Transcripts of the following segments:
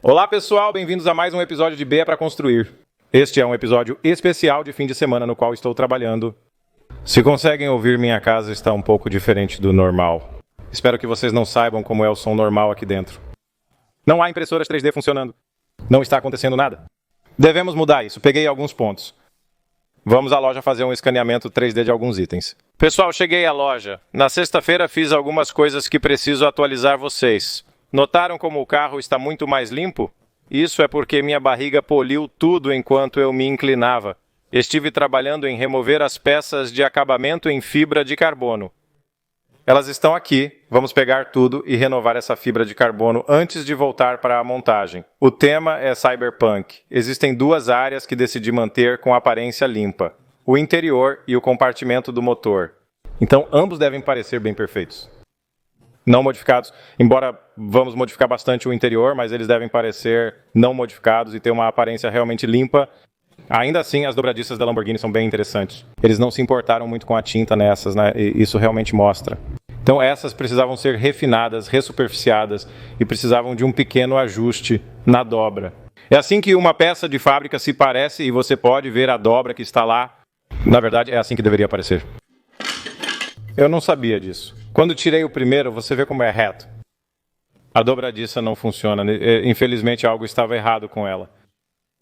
Olá pessoal, bem-vindos a mais um episódio de B é para Construir. Este é um episódio especial de fim de semana no qual estou trabalhando. Se conseguem ouvir, minha casa está um pouco diferente do normal. Espero que vocês não saibam como é o som normal aqui dentro. Não há impressoras 3D funcionando. Não está acontecendo nada. Devemos mudar isso, peguei alguns pontos. Vamos à loja fazer um escaneamento 3D de alguns itens. Pessoal, cheguei à loja. Na sexta-feira fiz algumas coisas que preciso atualizar vocês. Notaram como o carro está muito mais limpo? Isso é porque minha barriga poliu tudo enquanto eu me inclinava. Estive trabalhando em remover as peças de acabamento em fibra de carbono. Elas estão aqui, vamos pegar tudo e renovar essa fibra de carbono antes de voltar para a montagem. O tema é Cyberpunk. Existem duas áreas que decidi manter com aparência limpa: o interior e o compartimento do motor. Então ambos devem parecer bem perfeitos. Não modificados, embora vamos modificar bastante o interior, mas eles devem parecer não modificados e ter uma aparência realmente limpa. Ainda assim, as dobradiças da Lamborghini são bem interessantes. Eles não se importaram muito com a tinta nessas, né? E isso realmente mostra. Então essas precisavam ser refinadas, ressuperficiadas e precisavam de um pequeno ajuste na dobra. É assim que uma peça de fábrica se parece e você pode ver a dobra que está lá. Na verdade, é assim que deveria aparecer. Eu não sabia disso. Quando tirei o primeiro, você vê como é reto. A dobradiça não funciona. Infelizmente, algo estava errado com ela.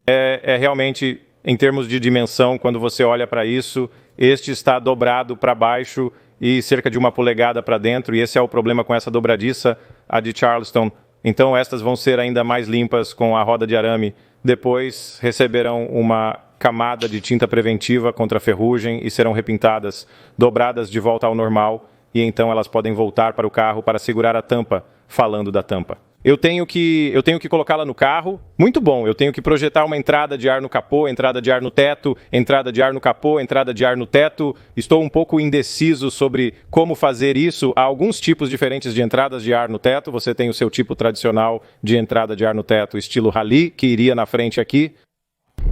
É realmente, em termos de dimensão, quando você olha para isso, este está dobrado para baixo e cerca de 1 polegada para dentro, e esse é o problema com essa dobradiça, a de Charleston. Então, estas vão ser ainda mais limpas com a roda de arame. Depois, receberão uma camada de tinta preventiva contra ferrugem e serão repintadas, dobradas de volta ao normal, e então elas podem voltar para o carro para segurar a tampa, falando da tampa. Eu tenho que colocá-la no carro. Muito bom, eu tenho que projetar uma entrada de ar no capô, entrada de ar no teto, entrada de ar no capô, entrada de ar no teto. Estou um pouco indeciso sobre como fazer isso. Há alguns tipos diferentes de entradas de ar no teto. Você tem o seu tipo tradicional de entrada de ar no teto, estilo rally, que iria na frente aqui.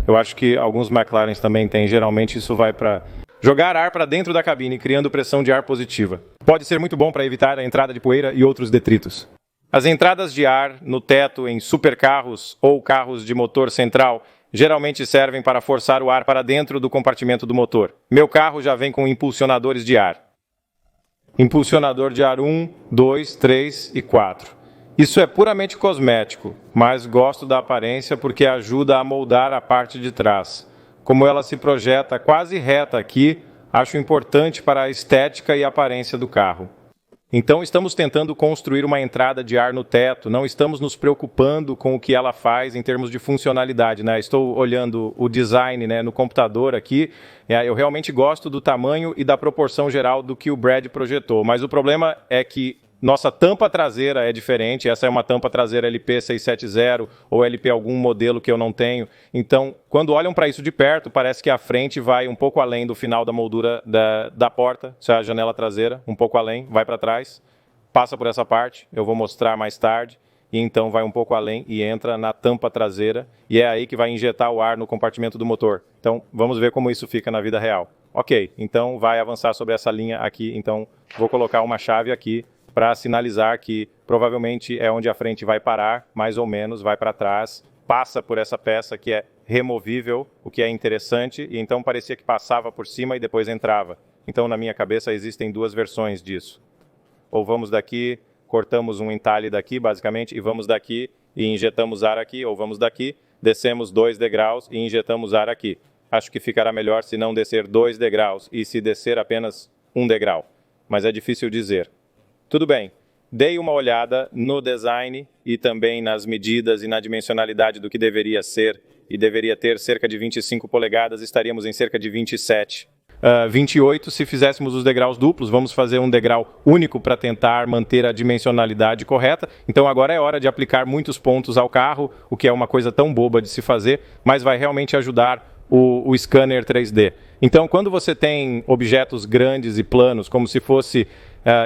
Eu acho que alguns McLarens também têm. Geralmente isso vai para jogar ar para dentro da cabine, criando pressão de ar positiva. Pode ser muito bom para evitar a entrada de poeira e outros detritos. As entradas de ar no teto em supercarros ou carros de motor central geralmente servem para forçar o ar para dentro do compartimento do motor. Meu carro já vem com impulsionadores de ar. Impulsionador de ar 1, 2, 3 e 4. Isso é puramente cosmético, mas gosto da aparência porque ajuda a moldar a parte de trás. Como ela se projeta quase reta aqui, acho importante para a estética e aparência do carro. Então estamos tentando construir uma entrada de ar no teto, não estamos nos preocupando com o que ela faz em termos de funcionalidade, né? Estou olhando o design, né, no computador aqui, eu realmente gosto do tamanho e da proporção geral do que o Brad projetou, mas o problema é que nossa tampa traseira é diferente. Essa é uma tampa traseira LP670 ou LP algum modelo que eu não tenho. Então, quando olham para isso de perto, parece que a frente vai um pouco além do final da moldura da porta. Isso é a janela traseira, um pouco além, vai para trás, passa por essa parte, eu vou mostrar mais tarde, e então vai um pouco além e entra na tampa traseira, e é aí que vai injetar o ar no compartimento do motor. Então, vamos ver como isso fica na vida real. Ok, então vai avançar sobre essa linha aqui, então vou colocar uma chave aqui, para sinalizar que provavelmente é onde a frente vai parar, mais ou menos, vai para trás, passa por essa peça que é removível, o que é interessante, e então parecia que passava por cima e depois entrava. Então, na minha cabeça, existem duas versões disso. Ou vamos daqui, cortamos um entalhe daqui, basicamente, e vamos daqui e injetamos ar aqui, ou vamos daqui, descemos 2 degraus e injetamos ar aqui. Acho que ficará melhor se não descer 2 degraus e se descer apenas 1 degrau, mas é difícil dizer. Tudo bem, dei uma olhada no design e também nas medidas e na dimensionalidade do que deveria ser, e deveria ter cerca de 25 polegadas, estaríamos em cerca de 27. 28 se fizéssemos os degraus duplos, vamos fazer um degrau único para tentar manter a dimensionalidade correta. Então agora é hora de aplicar muitos pontos ao carro, o que é uma coisa tão boba de se fazer, mas vai realmente ajudar o scanner 3D. Então, quando você tem objetos grandes e planos, como se fosse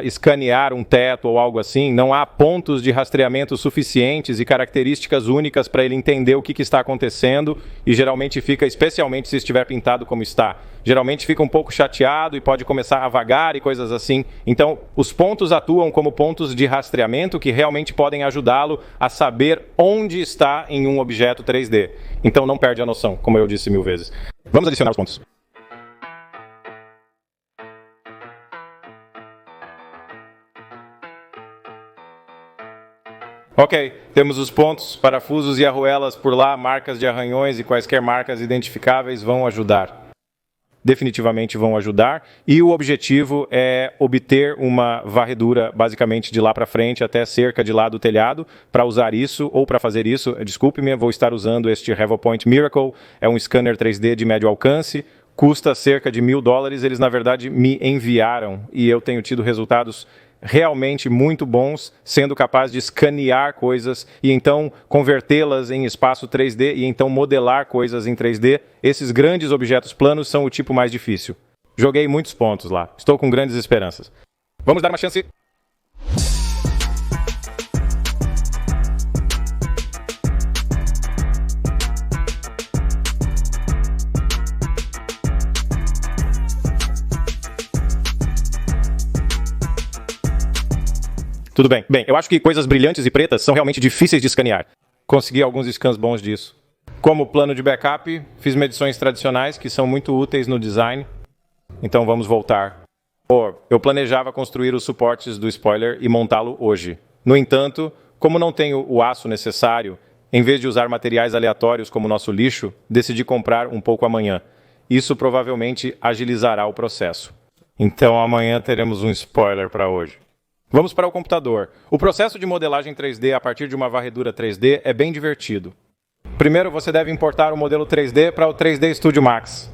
escanear um teto ou algo assim, não há pontos de rastreamento suficientes e características únicas para ele entender o que está acontecendo e geralmente fica, especialmente se estiver pintado como está, geralmente fica um pouco chateado e pode começar a vagar e coisas assim. Então, os pontos atuam como pontos de rastreamento que realmente podem ajudá-lo a saber onde está em um objeto 3D. Então, não perde a noção, como eu disse 1000 vezes. Vamos adicionar os pontos. Ok, temos os pontos, parafusos e arruelas por lá, marcas de arranhões e quaisquer marcas identificáveis vão ajudar. Definitivamente vão ajudar. E o objetivo é obter uma varredura basicamente de lá para frente até cerca de lá do telhado. Para usar isso ou para fazer isso, desculpe-me, vou estar usando este RevoPoint Miracle. É um scanner 3D de médio alcance. Custa cerca de $1000. Eles, na verdade, me enviaram e eu tenho tido resultados realmente muito bons, sendo capaz de escanear coisas e então convertê-las em espaço 3D e então modelar coisas em 3D. Esses grandes objetos planos são o tipo mais difícil. Joguei muitos pontos lá. Estou com grandes esperanças. Vamos dar uma chance. Tudo bem. Bem, eu acho que coisas brilhantes e pretas são realmente difíceis de escanear. Consegui alguns scans bons disso. Como plano de backup, fiz medições tradicionais que são muito úteis no design. Então vamos voltar. Eu planejava construir os suportes do spoiler e montá-lo hoje. No entanto, como não tenho o aço necessário, em vez de usar materiais aleatórios como nosso lixo, decidi comprar um pouco amanhã. Isso provavelmente agilizará o processo. Então amanhã teremos um spoiler para hoje. Vamos para o computador. O processo de modelagem 3D a partir de uma varredura 3D é bem divertido. Primeiro, você deve importar o modelo 3D para o 3D Studio Max.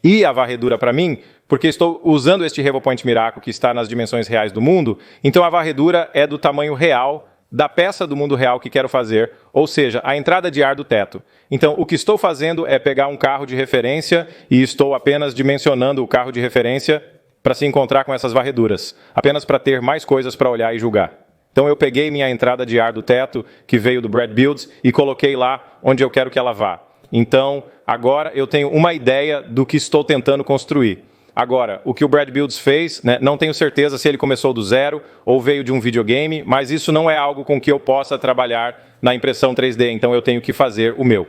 E a varredura para mim, porque estou usando este RevoPoint Miracle que está nas dimensões reais do mundo, então a varredura é do tamanho real da peça do mundo real que quero fazer, ou seja, a entrada de ar do teto. Então, o que estou fazendo é pegar um carro de referência e estou apenas dimensionando o carro de referência para se encontrar com essas varreduras, apenas para ter mais coisas para olhar e julgar. Então eu peguei minha entrada de ar do teto, que veio do Brad Builds, e coloquei lá onde eu quero que ela vá. Então, agora eu tenho uma ideia do que estou tentando construir. Agora, o que o Brad Builds fez, não tenho certeza se ele começou do zero ou veio de um videogame, mas isso não é algo com que eu possa trabalhar na impressão 3D, então eu tenho que fazer o meu.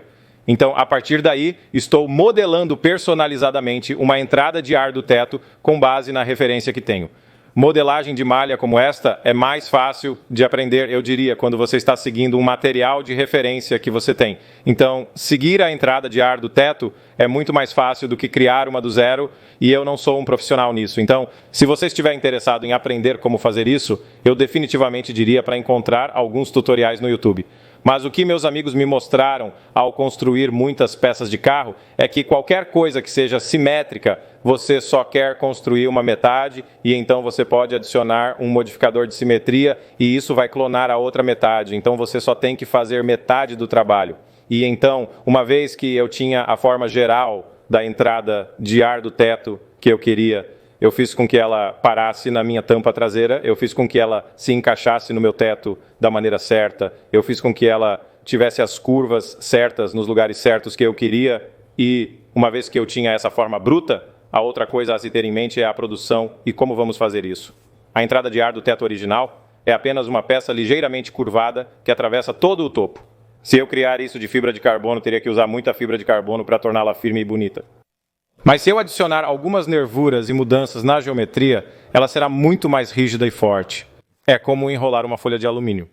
Então, a partir daí, estou modelando personalizadamente uma entrada de ar do teto com base na referência que tenho. Modelagem de malha como esta é mais fácil de aprender, eu diria, quando você está seguindo um material de referência que você tem. Então, seguir a entrada de ar do teto é muito mais fácil do que criar uma do zero, e eu não sou um profissional nisso. Então, se você estiver interessado em aprender como fazer isso, eu definitivamente diria para encontrar alguns tutoriais no YouTube. Mas o que meus amigos me mostraram ao construir muitas peças de carro é que qualquer coisa que seja simétrica, você só quer construir uma metade e então você pode adicionar um modificador de simetria e isso vai clonar a outra metade. Então você só tem que fazer metade do trabalho. E então, uma vez que eu tinha a forma geral da entrada de ar do teto que eu queria, eu fiz com que ela parasse na minha tampa traseira, eu fiz com que ela se encaixasse no meu teto da maneira certa, eu fiz com que ela tivesse as curvas certas nos lugares certos que eu queria, e uma vez que eu tinha essa forma bruta, a outra coisa a se ter em mente é a produção e como vamos fazer isso. A entrada de ar do teto original é apenas uma peça ligeiramente curvada que atravessa todo o topo. Se eu criar isso de fibra de carbono, teria que usar muita fibra de carbono para torná-la firme e bonita. Mas se eu adicionar algumas nervuras e mudanças na geometria, ela será muito mais rígida e forte. É como enrolar uma folha de alumínio.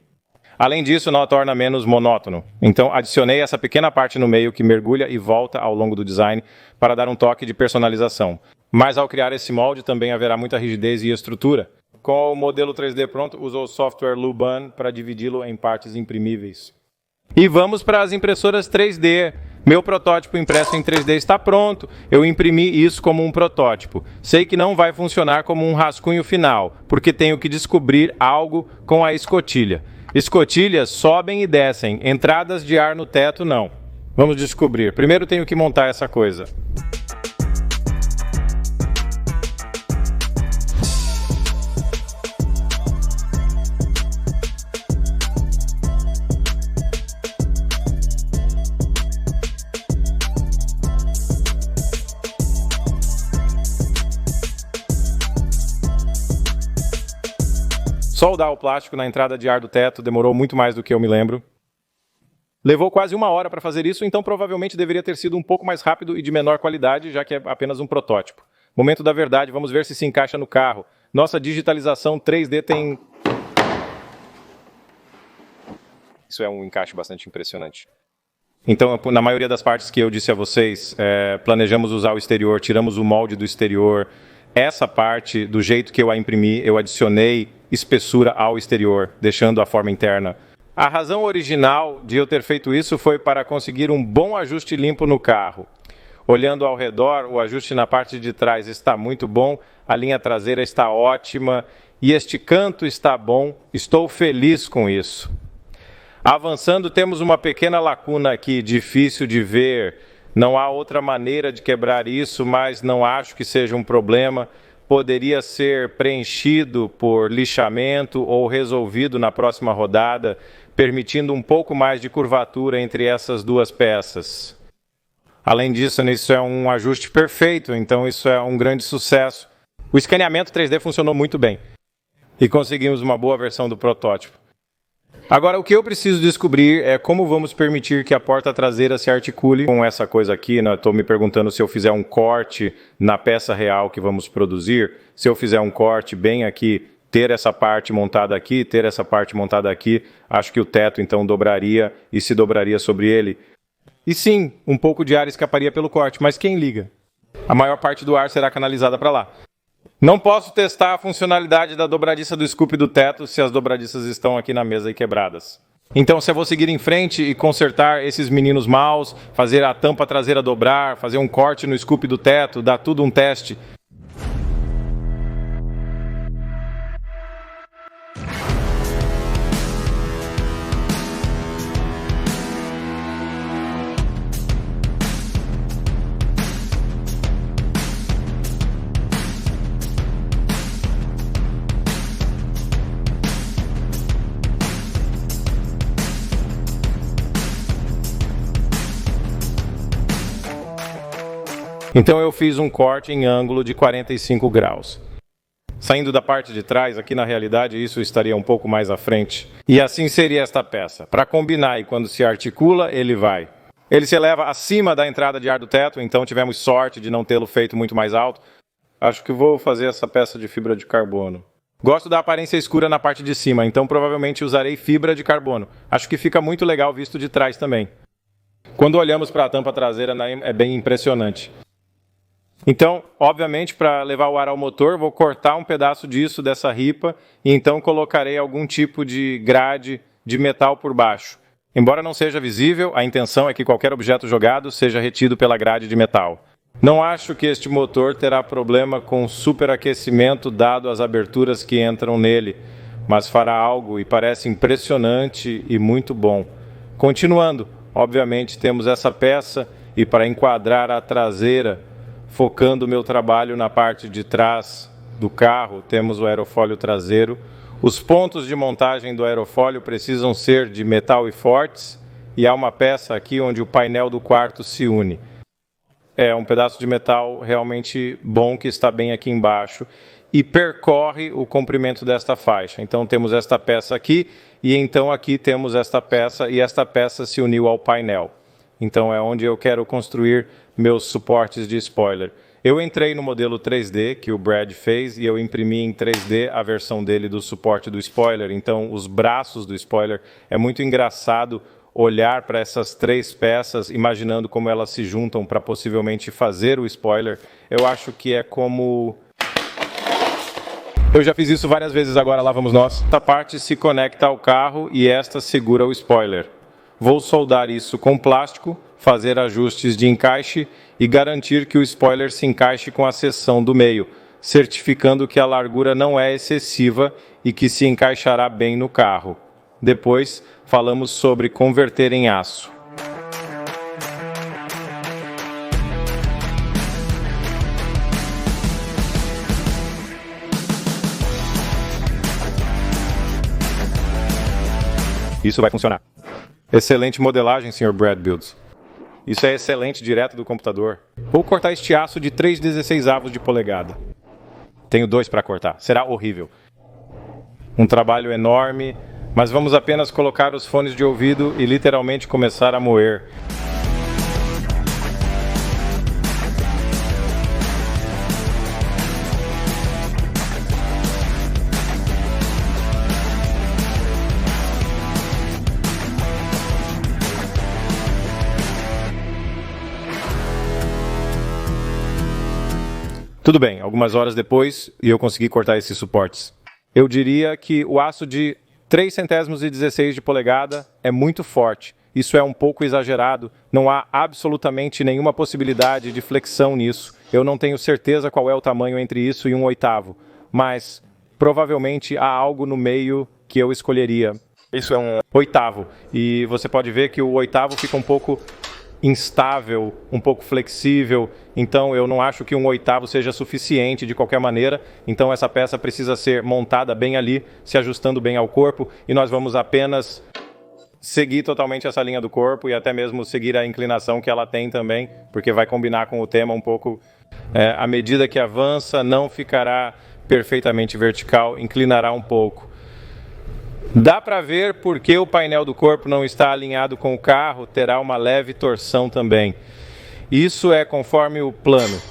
Além disso, não a torna menos monótono. Então, adicionei essa pequena parte no meio que mergulha e volta ao longo do design para dar um toque de personalização. Mas ao criar esse molde, também haverá muita rigidez e estrutura. Com o modelo 3D pronto, usou o software Luban para dividi-lo em partes imprimíveis. E vamos para as impressoras 3D. Meu protótipo impresso em 3D está pronto. Eu imprimi isso como um protótipo. Sei que não vai funcionar como um rascunho final, porque tenho que descobrir algo com a escotilha. Escotilhas sobem e descem, entradas de ar no teto não. Vamos descobrir. Primeiro tenho que montar essa coisa. Soldar o plástico na entrada de ar do teto demorou muito mais do que eu me lembro. Levou quase 1 hora para fazer isso, então provavelmente deveria ter sido um pouco mais rápido e de menor qualidade, já que é apenas um protótipo. Momento da verdade, vamos ver se encaixa no carro. Nossa digitalização 3D tem... Isso é um encaixe bastante impressionante. Então, na maioria das partes que eu disse a vocês, planejamos usar o exterior, tiramos o molde do exterior. Essa parte, do jeito que eu a imprimi, eu adicionei espessura ao exterior, deixando a forma interna. A razão original de eu ter feito isso foi para conseguir um bom ajuste limpo no carro. Olhando ao redor, o ajuste na parte de trás está muito bom, a linha traseira está ótima e este canto está bom. Estou feliz com isso. Avançando, temos uma pequena lacuna aqui, difícil de ver. Não há outra maneira de quebrar isso, mas não acho que seja um problema. Poderia ser preenchido por lixamento ou resolvido na próxima rodada, permitindo um pouco mais de curvatura entre essas duas peças. Além disso, isso é um ajuste perfeito, então isso é um grande sucesso. O escaneamento 3D funcionou muito bem e conseguimos uma boa versão do protótipo. Agora, o que eu preciso descobrir é como vamos permitir que a porta traseira se articule com essa coisa aqui. Estou me perguntando se eu fizer um corte na peça real que vamos produzir. Se eu fizer um corte bem aqui, ter essa parte montada aqui, ter essa parte montada aqui, acho que o teto então dobraria e se dobraria sobre ele. E sim, um pouco de ar escaparia pelo corte, mas quem liga? A maior parte do ar será canalizada para lá. Não posso testar a funcionalidade da dobradiça do scoop do teto se as dobradiças estão aqui na mesa e quebradas. Então, se eu vou seguir em frente e consertar esses meninos maus, fazer a tampa traseira dobrar, fazer um corte no scoop do teto, dar tudo um teste. Então eu fiz um corte em ângulo de 45 graus. Saindo da parte de trás, aqui na realidade isso estaria um pouco mais à frente. E assim seria esta peça. Para combinar e quando se articula, ele vai. Ele se eleva acima da entrada de ar do teto, então tivemos sorte de não tê-lo feito muito mais alto. Acho que vou fazer essa peça de fibra de carbono. Gosto da aparência escura na parte de cima, então provavelmente usarei fibra de carbono. Acho que fica muito legal visto de trás também. Quando olhamos para a tampa traseira, é bem impressionante. Então, obviamente, para levar o ar ao motor, vou cortar um pedaço disso, dessa ripa, e então colocarei algum tipo de grade de metal por baixo. Embora não seja visível, a intenção é que qualquer objeto jogado seja retido pela grade de metal. Não acho que este motor terá problema com superaquecimento dado as aberturas que entram nele, mas fará algo e parece impressionante e muito bom. Continuando, obviamente temos essa peça e para enquadrar a traseira, focando o meu trabalho na parte de trás do carro, temos o aerofólio traseiro. Os pontos de montagem do aerofólio precisam ser de metal e fortes, e há uma peça aqui onde o painel do quarto se une. É um pedaço de metal realmente bom que está bem aqui embaixo e percorre o comprimento desta faixa. Então temos esta peça aqui e então aqui temos esta peça e esta peça se uniu ao painel. Então é onde eu quero construir meus suportes de spoiler. Eu entrei no modelo 3D que o Brad fez e eu imprimi em 3D a versão dele do suporte do spoiler. Então os braços do spoiler, é muito engraçado olhar para essas 3 peças, imaginando como elas se juntam para possivelmente fazer o spoiler. Eu acho que é como... Eu já fiz isso várias vezes, agora lá vamos nós. Esta parte se conecta ao carro e esta segura o spoiler. Vou soldar isso com plástico, fazer ajustes de encaixe e garantir que o spoiler se encaixe com a seção do meio, certificando que a largura não é excessiva e que se encaixará bem no carro. Depois, falamos sobre converter em aço. Isso vai funcionar. Excelente modelagem, Sr. Brad Builds. Isso é excelente direto do computador. Vou cortar este aço de 3/16 de polegada. Tenho 2 para cortar. Será horrível. um trabalho enorme, mas vamos apenas colocar os fones de ouvido e literalmente começar a moer. Tudo bem, algumas horas depois, e eu consegui cortar esses suportes. Eu diria que o aço de 0,316 de polegada é muito forte. Isso é um pouco exagerado, não há absolutamente nenhuma possibilidade de flexão nisso. Eu não tenho certeza qual é o tamanho entre isso e um oitavo, mas provavelmente há algo no meio que eu escolheria. Isso é um oitavo, e você pode ver que o oitavo fica um pouco instável, um pouco flexível, então eu não acho que um oitavo seja suficiente de qualquer maneira, então essa peça precisa ser montada bem ali, se ajustando bem ao corpo, e nós vamos apenas seguir totalmente essa linha do corpo e até mesmo seguir a inclinação que ela tem também, porque vai combinar com o tema um pouco. À medida que avança, não ficará perfeitamente vertical, inclinará um pouco. Dá para ver porque o painel do corpo não está alinhado com o carro, terá uma leve torção também. Isso é conforme o plano.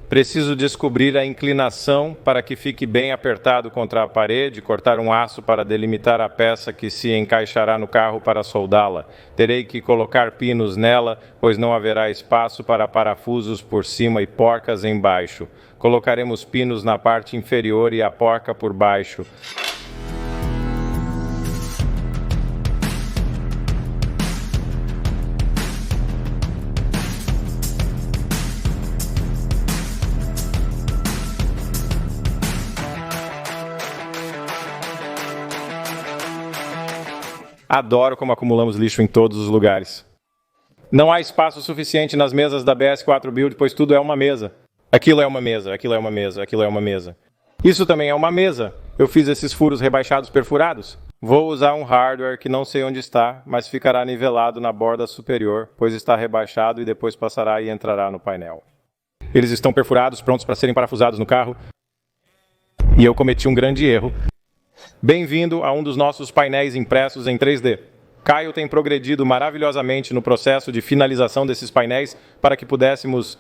Preciso descobrir a inclinação para que fique bem apertado contra a parede, cortar um aço para delimitar a peça que se encaixará no carro para soldá-la. Terei que colocar pinos nela, pois não haverá espaço para parafusos por cima e porcas embaixo. Colocaremos pinos na parte inferior e a porca por baixo. Adoro como acumulamos lixo em todos os lugares. Não há espaço suficiente nas mesas da BS4 Build, pois tudo é uma mesa. Aquilo é uma mesa, aquilo é uma mesa, aquilo é uma mesa. Isso também é uma mesa. Eu fiz esses furos rebaixados perfurados. Vou usar um hardware que não sei onde está, mas ficará nivelado na borda superior, pois está rebaixado e depois passará e entrará no painel. Eles estão perfurados, prontos para serem parafusados no carro. E eu cometi um grande erro. Bem-vindo a um dos nossos painéis impressos em 3D. Caio tem progredido maravilhosamente no processo de finalização desses painéis para que pudéssemos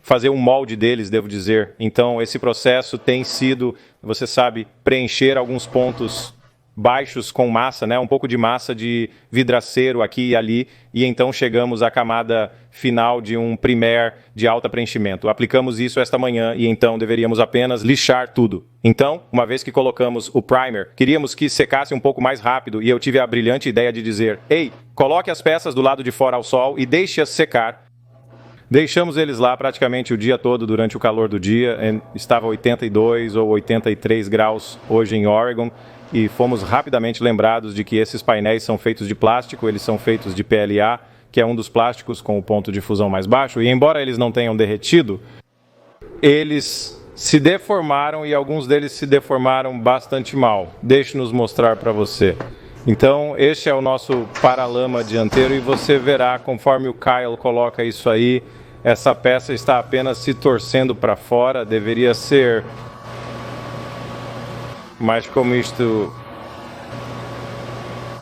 fazer um molde deles, devo dizer. Então, esse processo tem sido, você sabe, preencher alguns pontos baixos com massa, né? Um pouco de massa de vidraceiro aqui e ali, e então chegamos à camada final de um primer de alta preenchimento. Aplicamos isso esta manhã e então deveríamos apenas lixar tudo. Então, uma vez que colocamos o primer, queríamos que secasse um pouco mais rápido e eu tive a brilhante ideia de dizer: ei, coloque as peças do lado de fora ao sol e deixe-as secar. Deixamos eles lá praticamente o dia todo durante o calor do dia. Estava 82 ou 83 graus hoje em Oregon. E fomos rapidamente lembrados de que esses painéis são feitos de plástico, eles são feitos de PLA, que é um dos plásticos com o ponto de fusão mais baixo, e embora eles não tenham derretido, eles se deformaram e alguns deles se deformaram bastante mal. Deixe-nos mostrar para você. Então, este é o nosso paralama dianteiro e você verá, conforme o Kyle coloca isso aí, essa peça está apenas se torcendo para fora, deveria ser... Mas como isto...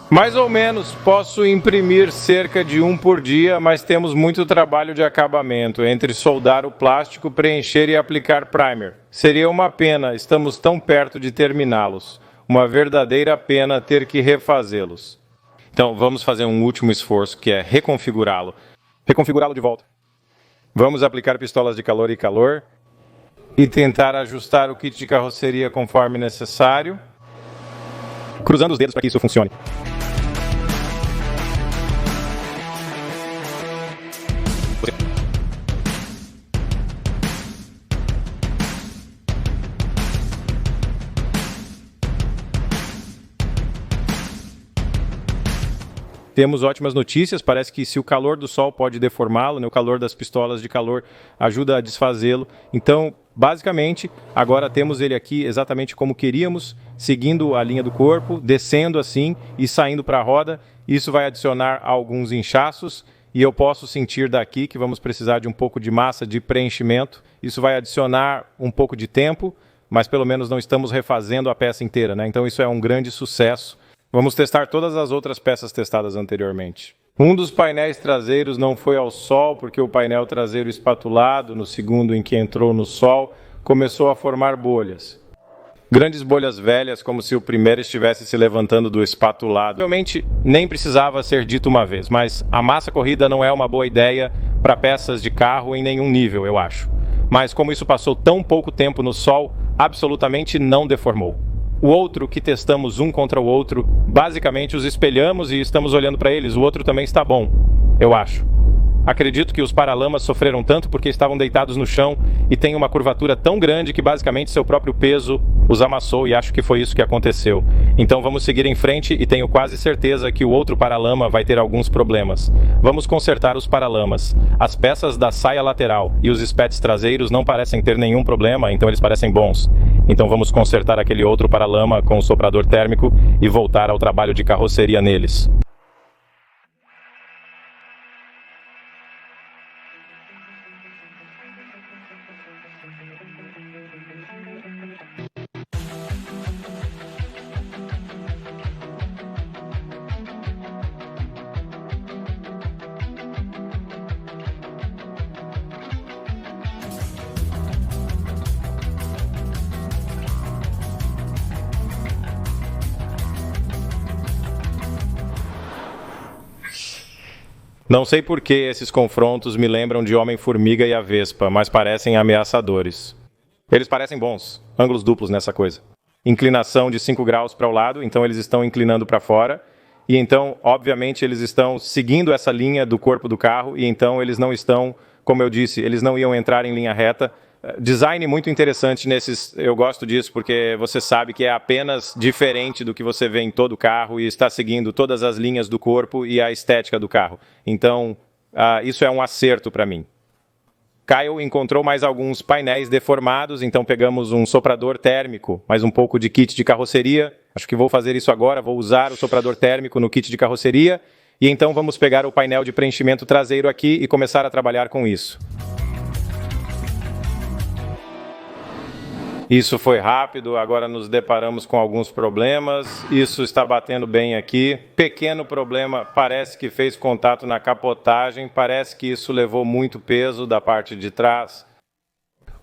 Mais ou menos, posso imprimir cerca de um por dia, mas temos muito trabalho de acabamento, entre soldar o plástico, preencher e aplicar primer. Seria uma pena, estamos tão perto de terminá-los. Uma verdadeira pena ter que refazê-los. Então, vamos fazer um último esforço, que é reconfigurá-lo. Reconfigurá-lo de volta. Vamos aplicar pistolas de calor e calor. E tentar ajustar o kit de carroceria conforme necessário, cruzando os dedos para que isso funcione. Temos ótimas notícias, parece que se o calor do sol pode deformá-lo, né, o calor das pistolas de calor ajuda a desfazê-lo. Então, basicamente, agora temos ele aqui exatamente como queríamos, seguindo a linha do corpo, descendo assim e saindo para a roda. Isso vai adicionar alguns inchaços e eu posso sentir daqui que vamos precisar de um pouco de massa de preenchimento. Isso vai adicionar um pouco de tempo, mas pelo menos não estamos refazendo a peça inteira, né? Então isso é um grande sucesso. Vamos testar todas as outras peças testadas anteriormente. Um dos painéis traseiros não foi ao sol, porque o painel traseiro espatulado, no segundo em que entrou no sol, começou a formar bolhas. Grandes bolhas velhas, como se o primeiro estivesse se levantando do espatulado. Realmente nem precisava ser dito uma vez, mas a massa corrida não é uma boa ideia para peças de carro em nenhum nível, eu acho. Mas como isso passou tão pouco tempo no sol, absolutamente não deformou. O outro que testamos um contra o outro, basicamente os espelhamos e estamos olhando para eles. O outro também está bom, eu acho. Acredito que os paralamas sofreram tanto porque estavam deitados no chão e têm uma curvatura tão grande que basicamente seu próprio peso os amassou, e acho que foi isso que aconteceu. Então vamos seguir em frente e tenho quase certeza que o outro paralama vai ter alguns problemas. Vamos consertar os paralamas. As peças da saia lateral e os espétes traseiros não parecem ter nenhum problema, então eles parecem bons. Então vamos consertar aquele outro paralama com o soprador térmico e voltar ao trabalho de carroceria neles. Não sei por que esses confrontos me lembram de Homem-Formiga e a Vespa, mas parecem ameaçadores. Eles parecem bons, ângulos duplos nessa coisa. Inclinação de 5 graus para o lado, então eles estão inclinando para fora. E então, obviamente, eles estão seguindo essa linha do corpo do carro, e então eles não estão, como eu disse, eles não iam entrar em linha reta. Design muito interessante nesses, eu gosto disso porque você sabe que é apenas diferente do que você vê em todo o carro e está seguindo todas as linhas do corpo e a estética do carro. Então, isso é um acerto para mim. Kyle encontrou mais alguns painéis deformados, então pegamos um soprador térmico, mais um pouco de kit de carroceria. Acho que vou fazer isso agora, vou usar o soprador térmico no kit de carroceria e então vamos pegar o painel de preenchimento traseiro aqui e começar a trabalhar com isso. Isso foi rápido, agora nos deparamos com alguns problemas. Isso está batendo bem aqui. Pequeno problema, parece que fez contato na capotagem, parece que isso levou muito peso da parte de trás.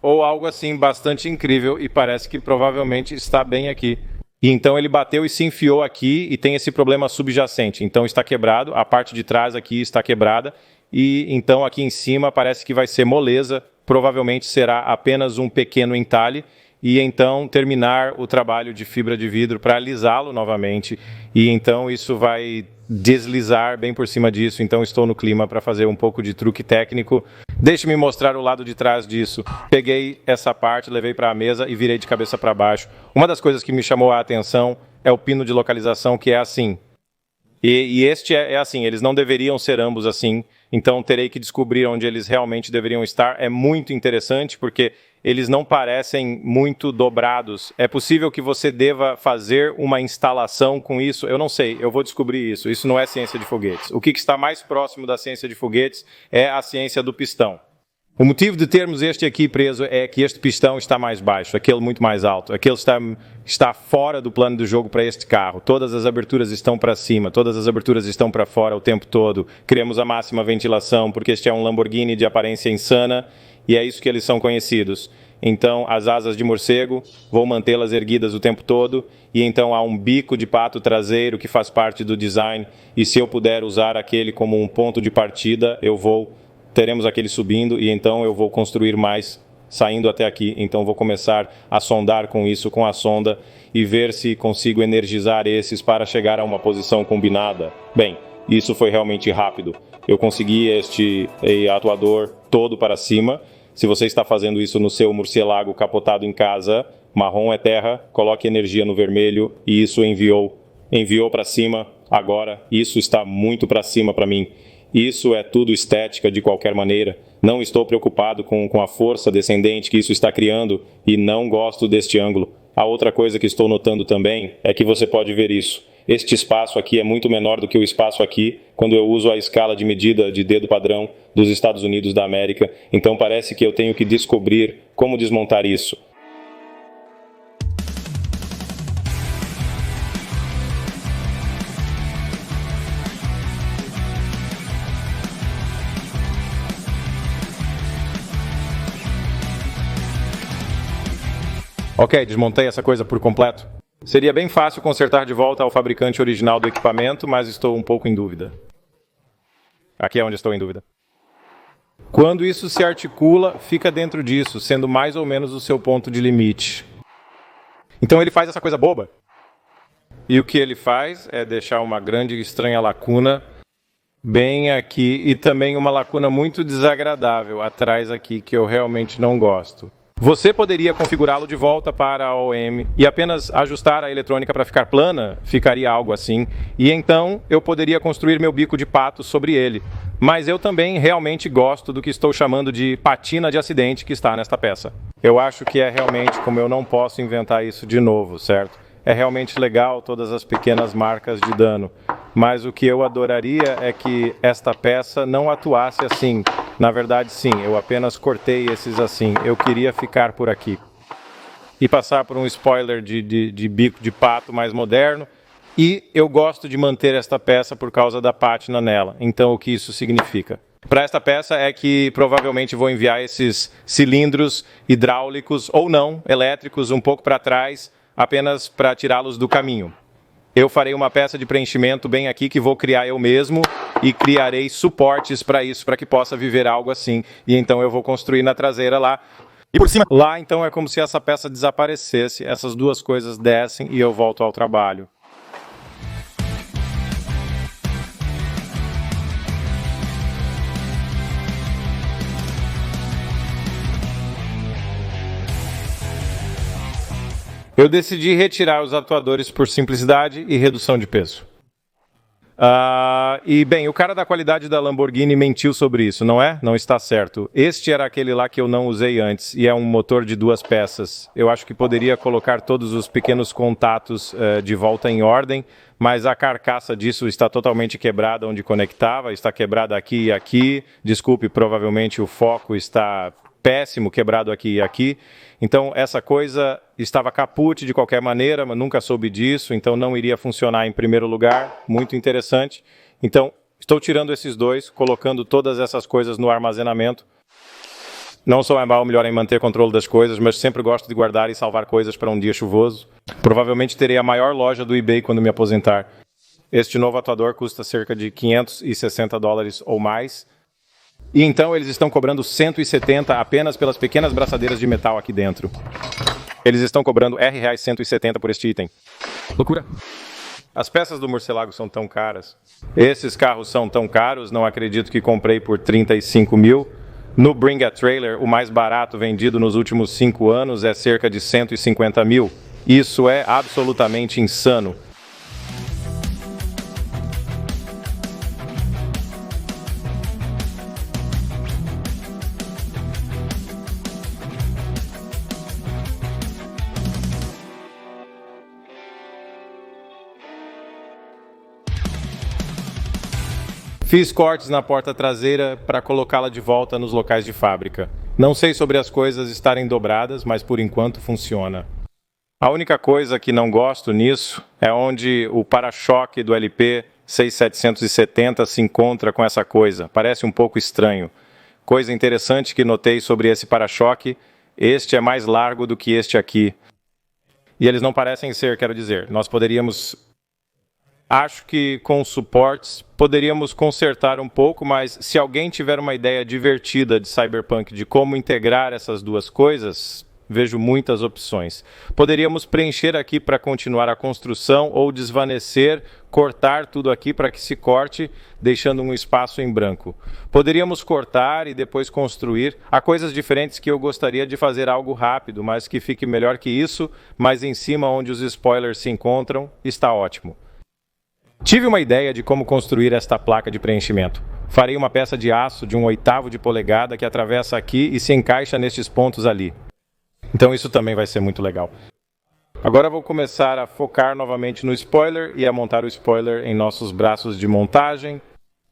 Ou algo assim bastante incrível e parece que provavelmente está bem aqui. E então ele bateu e se enfiou aqui e tem esse problema subjacente. Então está quebrado, a parte de trás aqui está quebrada e então aqui em cima parece que vai ser moleza. Provavelmente será apenas um pequeno entalhe. E então terminar o trabalho de fibra de vidro para alisá-lo novamente. E então isso vai deslizar bem por cima disso. Então estou no clima para fazer um pouco de truque técnico. Deixe-me mostrar o lado de trás disso. Peguei essa parte, levei para a mesa e virei de cabeça para baixo. Uma das coisas que me chamou a atenção é o pino de localização, que é assim. E este é assim, eles não deveriam ser ambos assim. Então terei que descobrir onde eles realmente deveriam estar. É muito interessante porque eles não parecem muito dobrados. É possível que você deva fazer uma instalação com isso? Eu não sei, eu vou descobrir isso. Isso não é ciência de foguetes. O que está mais próximo da ciência de foguetes é a ciência do pistão. O motivo de termos este aqui preso é que este pistão está mais baixo, aquele muito mais alto. Aquele está fora do plano do jogo para este carro. Todas as aberturas estão para cima, todas as aberturas estão para fora o tempo todo. Queremos a máxima ventilação, porque este é um Lamborghini de aparência insana, e é isso que eles são conhecidos. Então, as asas de morcego, vou mantê-las erguidas o tempo todo, e então há um bico de pato traseiro que faz parte do design, e se eu puder usar aquele como um ponto de partida, teremos aquele subindo, e então eu vou construir mais saindo até aqui. Então vou começar a sondar com isso, com a sonda, e ver se consigo energizar esses para chegar a uma posição combinada. Bem, isso foi realmente rápido. Eu consegui este atuador todo para cima. Se você está fazendo isso no seu murciélago capotado em casa, marrom é terra, coloque energia no vermelho, e isso enviou para cima. Agora, isso está muito para cima para mim. Isso é tudo estética de qualquer maneira. Não estou preocupado com a força descendente que isso está criando e não gosto deste ângulo. A outra coisa que estou notando também é que você pode ver isso. Este espaço aqui é muito menor do que o espaço aqui quando eu uso a escala de medida de dedo padrão dos Estados Unidos da América. Então parece que eu tenho que descobrir como desmontar isso. Ok, desmontei essa coisa por completo. Seria bem fácil consertar de volta ao fabricante original do equipamento, mas estou um pouco em dúvida. Aqui é onde estou em dúvida. Quando isso se articula, fica dentro disso, sendo mais ou menos o seu ponto de limite. Então ele faz essa coisa boba. E o que ele faz é deixar uma grande e estranha lacuna bem aqui e também uma lacuna muito desagradável atrás aqui que eu realmente não gosto. Você poderia configurá-lo de volta para a OM e apenas ajustar a eletrônica para ficar plana, ficaria algo assim, e então eu poderia construir meu bico de pato sobre ele. Mas eu também realmente gosto do que estou chamando de patina de acidente que está nesta peça. Eu acho que é realmente como eu não posso inventar isso de novo, certo? É realmente legal todas as pequenas marcas de dano, mas o que eu adoraria é que esta peça não atuasse assim. Na verdade, sim, eu apenas cortei esses assim. Eu queria ficar por aqui. E passar por um spoiler de bico de pato mais moderno. E eu gosto de manter esta peça por causa da pátina nela. Então, o que isso significa? Para esta peça é que provavelmente vou enviar esses cilindros hidráulicos, ou não, elétricos, um pouco para trás, apenas para tirá-los do caminho. Eu farei uma peça de preenchimento bem aqui que vou criar eu mesmo e criarei suportes para isso, para que possa viver algo assim. E então eu vou construir na traseira lá. E por cima lá, então, é como se essa peça desaparecesse, essas duas coisas descem e eu volto ao trabalho. Eu decidi retirar os atuadores por simplicidade e redução de peso. E bem, o cara da qualidade da Lamborghini mentiu sobre isso, não é? Não está certo. Este era aquele lá que eu não usei antes e é um motor de 2 peças. Eu acho que poderia colocar todos os pequenos contatos de volta em ordem, mas a carcaça disso está totalmente quebrada onde conectava, está quebrada aqui e aqui. Desculpe, provavelmente o foco está péssimo, quebrado aqui e aqui. Então, essa coisa estava caput de qualquer maneira, mas nunca soube disso, então não iria funcionar em primeiro lugar. Muito interessante. Então, estou tirando esses dois, colocando todas essas coisas no armazenamento. Não sou o melhor em manter controle das coisas, mas sempre gosto de guardar e salvar coisas para um dia chuvoso. Provavelmente terei a maior loja do eBay quando me aposentar. Este novo atuador custa cerca de $560 ou mais. E então eles estão cobrando 170 apenas pelas pequenas braçadeiras de metal aqui dentro. Eles estão cobrando R$ 170 por este item. Loucura. As peças do morcelago são tão caras. Esses carros são tão caros, não acredito que comprei por 35 mil. No Bring a Trailer, o mais barato vendido nos últimos 5 anos é cerca de 150 mil. Isso é absolutamente insano. Fiz cortes na porta traseira para colocá-la de volta nos locais de fábrica. Não sei sobre as coisas estarem dobradas, mas por enquanto funciona. A única coisa que não gosto nisso é onde o para-choque do LP 6770 se encontra com essa coisa. Parece um pouco estranho. Coisa interessante que notei sobre esse para-choque, este é mais largo do que este aqui. E eles não parecem ser, quero dizer, nós poderíamos... Acho que com suportes poderíamos consertar um pouco, mas se alguém tiver uma ideia divertida de Cyberpunk de como integrar essas duas coisas, vejo muitas opções. Poderíamos preencher aqui para continuar a construção ou desvanecer, cortar tudo aqui para que se corte, deixando um espaço em branco. Poderíamos cortar e depois construir. Há coisas diferentes que eu gostaria de fazer algo rápido, mas que fique melhor que isso, mas em cima onde os spoilers se encontram, está ótimo. Tive uma ideia de como construir esta placa de preenchimento. Farei uma peça de aço de 1/8 de polegada que atravessa aqui e se encaixa nestes pontos ali. Então isso também vai ser muito legal. Agora vou começar a focar novamente no spoiler e a montar o spoiler em nossos braços de montagem.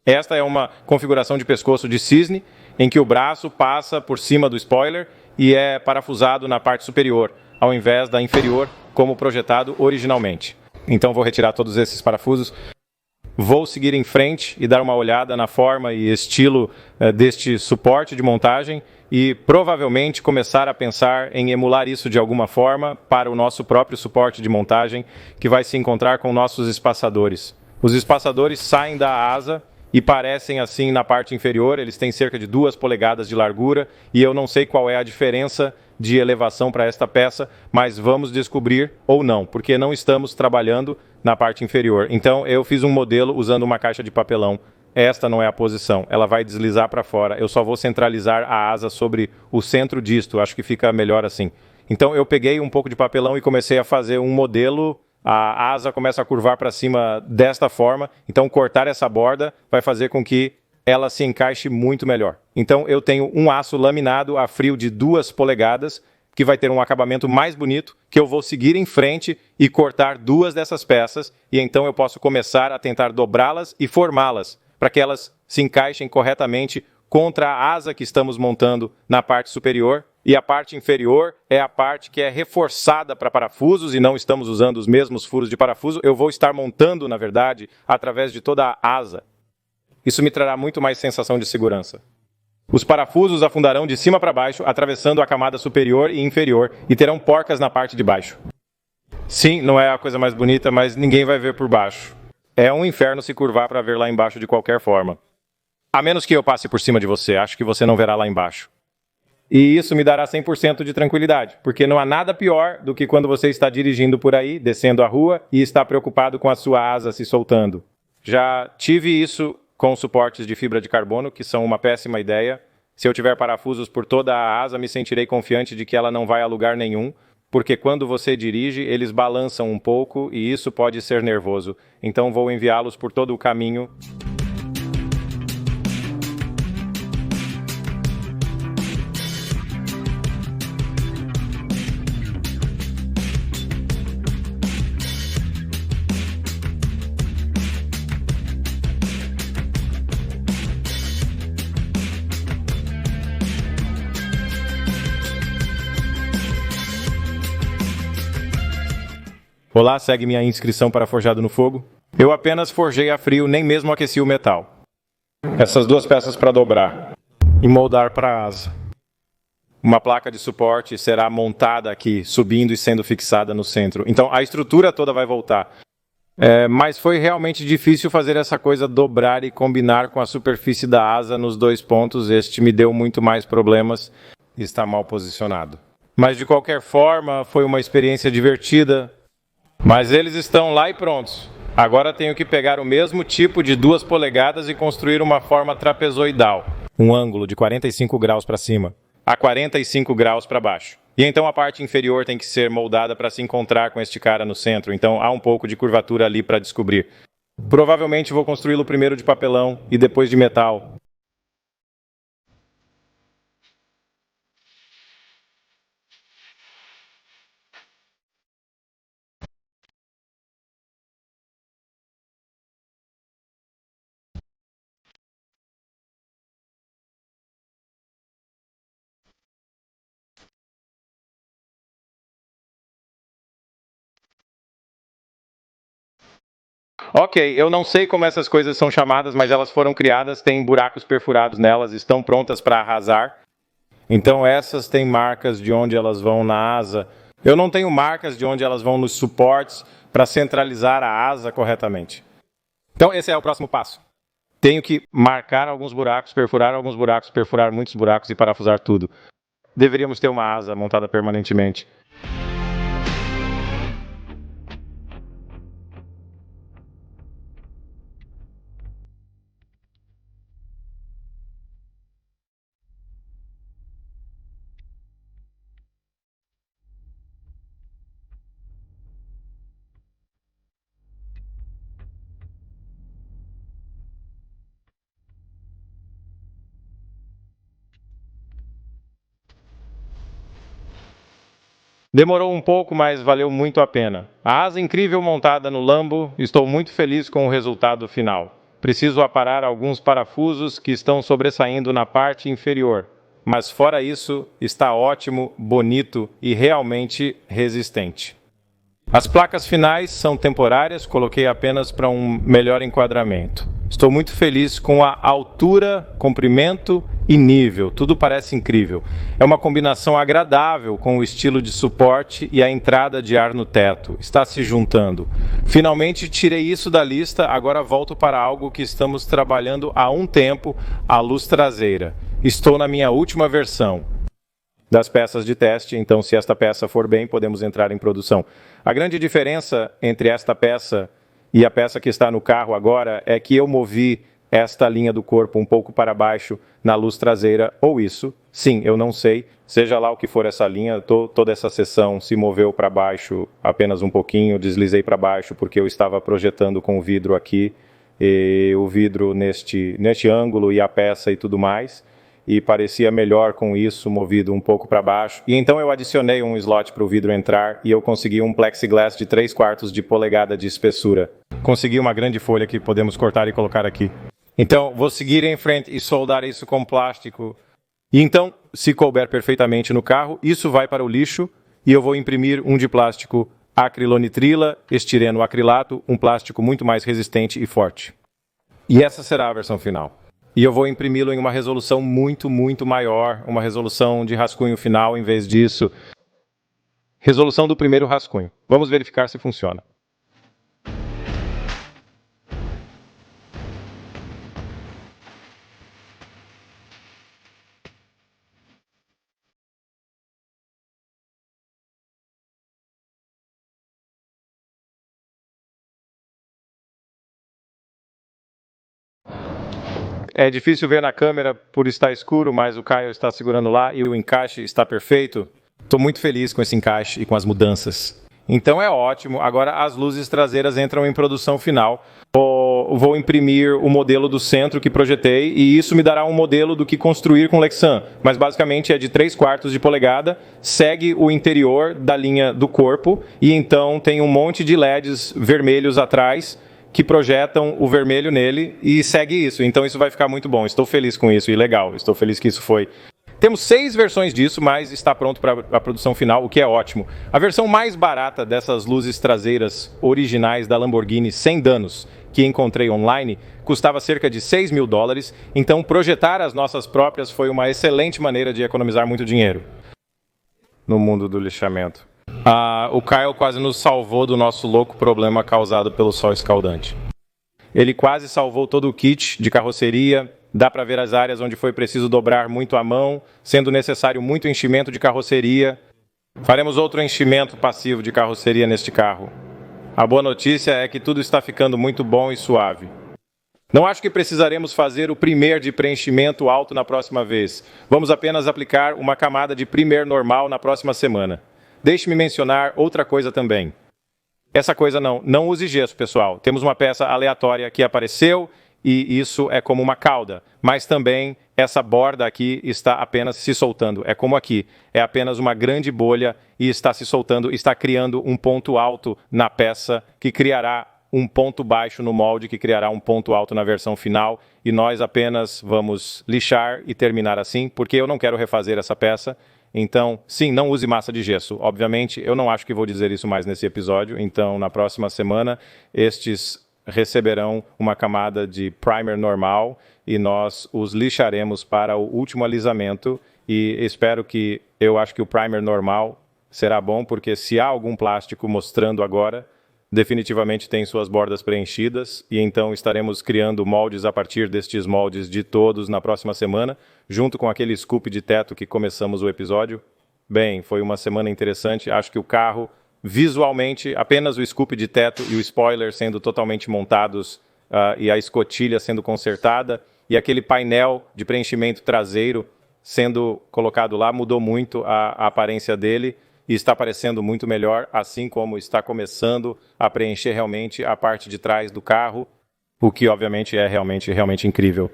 Esta é uma configuração de pescoço de cisne, em que o braço passa por cima do spoiler e é parafusado na parte superior, ao invés da inferior, como projetado originalmente. Então vou retirar todos esses parafusos. vou seguir em frente e dar uma olhada na forma e estilo deste suporte de montagem e provavelmente começar a pensar em emular isso de alguma forma para o nosso próprio suporte de montagem, que vai se encontrar com nossos espaçadores. Os espaçadores saem da asa e parecem assim na parte inferior, eles têm cerca de 2 polegadas de largura e eu não sei qual é a diferença de elevação para esta peça, mas vamos descobrir ou não, porque não estamos trabalhando na parte inferior. Então eu fiz um modelo usando uma caixa de papelão. Esta não é a posição, ela vai deslizar para fora. Eu só vou centralizar a asa sobre o centro disto, acho que fica melhor assim. Então eu peguei um pouco de papelão e comecei a fazer um modelo. A asa começa a curvar para cima desta forma, então cortar essa borda vai fazer com que ela se encaixe muito melhor. Então eu tenho um aço laminado a frio de 2 polegadas, que vai ter um acabamento mais bonito, que eu vou seguir em frente e cortar 2 dessas peças, e então eu posso começar a tentar dobrá-las e formá-las, para que elas se encaixem corretamente contra a asa que estamos montando na parte superior, e a parte inferior é a parte que é reforçada para parafusos e não estamos usando os mesmos furos de parafuso. Eu vou estar montando, na verdade, através de toda a asa. Isso me trará muito mais sensação de segurança. Os parafusos afundarão de cima para baixo, atravessando a camada superior e inferior, e terão porcas na parte de baixo. Sim, não é a coisa mais bonita, mas ninguém vai ver por baixo. É um inferno se curvar para ver lá embaixo de qualquer forma. A menos que eu passe por cima de você, acho que você não verá lá embaixo. E isso me dará 100% de tranquilidade, porque não há nada pior do que quando você está dirigindo por aí, descendo a rua, e está preocupado com a sua asa se soltando. Já tive isso com suportes de fibra de carbono, que são uma péssima ideia. Se eu tiver parafusos por toda a asa, me sentirei confiante de que ela não vai a lugar nenhum, porque quando você dirige, eles balançam um pouco e isso pode ser nervoso. Então vou enviá-los por todo o caminho. Olá, segue minha inscrição para Forjado no Fogo. Eu apenas forjei a frio, nem mesmo aqueci o metal. Essas 2 peças para dobrar e moldar para a asa. Uma placa de suporte será montada aqui, subindo e sendo fixada no centro. Então a estrutura toda vai voltar. Mas foi realmente difícil fazer essa coisa dobrar e combinar com a superfície da asa nos 2 pontos. Este me deu muito mais problemas e está mal posicionado. Mas de qualquer forma, foi uma experiência divertida. Mas eles estão lá e prontos. Agora tenho que pegar o mesmo tipo de 2 polegadas e construir uma forma trapezoidal. Um ângulo de 45 graus para cima, a 45 graus para baixo. E então a parte inferior tem que ser moldada para se encontrar com este cara no centro. Então há um pouco de curvatura ali para descobrir. Provavelmente vou construí-lo primeiro de papelão e depois de metal. Ok, eu não sei como essas coisas são chamadas, mas elas foram criadas, tem buracos perfurados nelas, estão prontas para arrasar. Então essas têm marcas de onde elas vão na asa. Eu não tenho marcas de onde elas vão nos suportes para centralizar a asa corretamente. Então esse é o próximo passo. Tenho que marcar alguns buracos, perfurar muitos buracos e parafusar tudo. Deveríamos ter uma asa montada permanentemente. Demorou um pouco, mas valeu muito a pena. A asa incrível montada no Lambo, estou muito feliz com o resultado final. Preciso aparar alguns parafusos que estão sobressaindo na parte inferior. Mas fora isso, está ótimo, bonito e realmente resistente. As placas finais são temporárias, coloquei apenas para um melhor enquadramento. Estou muito feliz com a altura, comprimento e nível, tudo parece incrível. É uma combinação agradável com o estilo de suporte e a entrada de ar no teto. Está se juntando. Finalmente tirei isso da lista, agora volto para algo que estamos trabalhando há um tempo, a luz traseira. Estou na minha última versão das peças de teste, então se esta peça for bem, podemos entrar em produção. A grande diferença entre esta peça e a peça que está no carro agora é que eu movi esta linha do corpo um pouco para baixo na luz traseira, ou isso, sim, eu não sei, seja lá o que for essa linha, toda essa seção se moveu para baixo apenas um pouquinho, deslizei para baixo porque eu estava projetando com o vidro aqui, e o vidro neste ângulo e a peça e tudo mais, e parecia melhor com isso, movido um pouco para baixo. E então eu adicionei um slot para o vidro entrar e eu consegui um plexiglass de 3/4 de polegada de espessura. Consegui uma grande folha que podemos cortar e colocar aqui. Então, vou seguir em frente e soldar isso com plástico. E então, se couber perfeitamente no carro, isso vai para o lixo e eu vou imprimir um de plástico acrilonitrila, estireno acrilato, um plástico muito mais resistente e forte. E essa será a versão final. E eu vou imprimi-lo em uma resolução muito, muito maior, uma resolução de rascunho final em vez disso. Resolução do primeiro rascunho. Vamos verificar se funciona. É difícil ver na câmera por estar escuro, mas o Caio está segurando lá e o encaixe está perfeito. Estou muito feliz com esse encaixe e com as mudanças. Então é ótimo. Agora as luzes traseiras entram em produção final. Vou imprimir o modelo do centro que projetei e isso me dará um modelo do que construir com Lexan. Mas basicamente é de 3/4 de polegada, segue o interior da linha do corpo e então tem um monte de LEDs vermelhos atrás que projetam o vermelho nele e segue isso. Então isso vai ficar muito bom. Estou feliz com isso e legal. Estou feliz que isso foi. Temos 6 versões disso, mas está pronto para a produção final, o que é ótimo. A versão mais barata dessas luzes traseiras originais da Lamborghini sem danos, que encontrei online, custava cerca de $6.000. Então projetar as nossas próprias foi uma excelente maneira de economizar muito dinheiro no mundo do lixamento. O Kyle quase nos salvou do nosso louco problema causado pelo sol escaldante. Ele quase salvou todo o kit de carroceria. Dá para ver as áreas onde foi preciso dobrar muito a mão, sendo necessário muito enchimento de carroceria. Faremos outro enchimento passivo de carroceria neste carro. A boa notícia é que tudo está ficando muito bom e suave. Não acho que precisaremos fazer o primer de preenchimento alto na próxima vez. Vamos apenas aplicar uma camada de primer normal na próxima semana. Deixe-me mencionar outra coisa também. Essa coisa não use gesso, pessoal. Temos uma peça aleatória que apareceu e isso é como uma cauda. Mas também essa borda aqui está apenas se soltando. É como aqui. É apenas uma grande bolha e está se soltando, está criando um ponto alto na peça que criará um ponto baixo no molde, que criará um ponto alto na versão final. E nós apenas vamos lixar e terminar assim, porque eu não quero refazer essa peça. Então, sim, não use massa de gesso. Obviamente, eu não acho que vou dizer isso mais nesse episódio. Então, na próxima semana, estes receberão uma camada de primer normal e nós os lixaremos para o último alisamento. E eu acho que o primer normal será bom, porque se há algum plástico mostrando agora, definitivamente tem suas bordas preenchidas e então estaremos criando moldes a partir destes moldes de todos na próxima semana, junto com aquele scoop de teto que começamos o episódio. Bem, foi uma semana interessante. Acho que o carro, visualmente, apenas o scoop de teto e o spoiler sendo totalmente montados e a escotilha sendo consertada e aquele painel de preenchimento traseiro sendo colocado lá mudou muito a aparência dele. E está parecendo muito melhor, assim como está começando a preencher realmente a parte de trás do carro, o que obviamente é realmente incrível.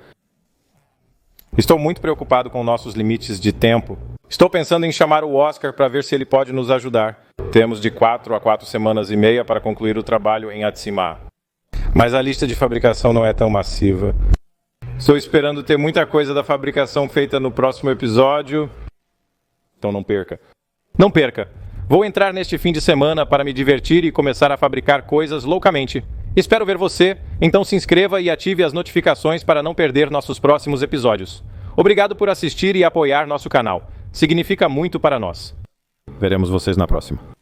Estou muito preocupado com nossos limites de tempo. Estou pensando em chamar o Oscar para ver se ele pode nos ajudar. Temos de 4 a 4 semanas e meia para concluir o trabalho em Atsima. Mas a lista de fabricação não é tão massiva. Estou esperando ter muita coisa da fabricação feita no próximo episódio. Então não perca. Não perca! Vou entrar neste fim de semana para me divertir e começar a fabricar coisas loucamente. Espero ver você, então se inscreva e ative as notificações para não perder nossos próximos episódios. Obrigado por assistir e apoiar nosso canal. Significa muito para nós. Veremos vocês na próxima.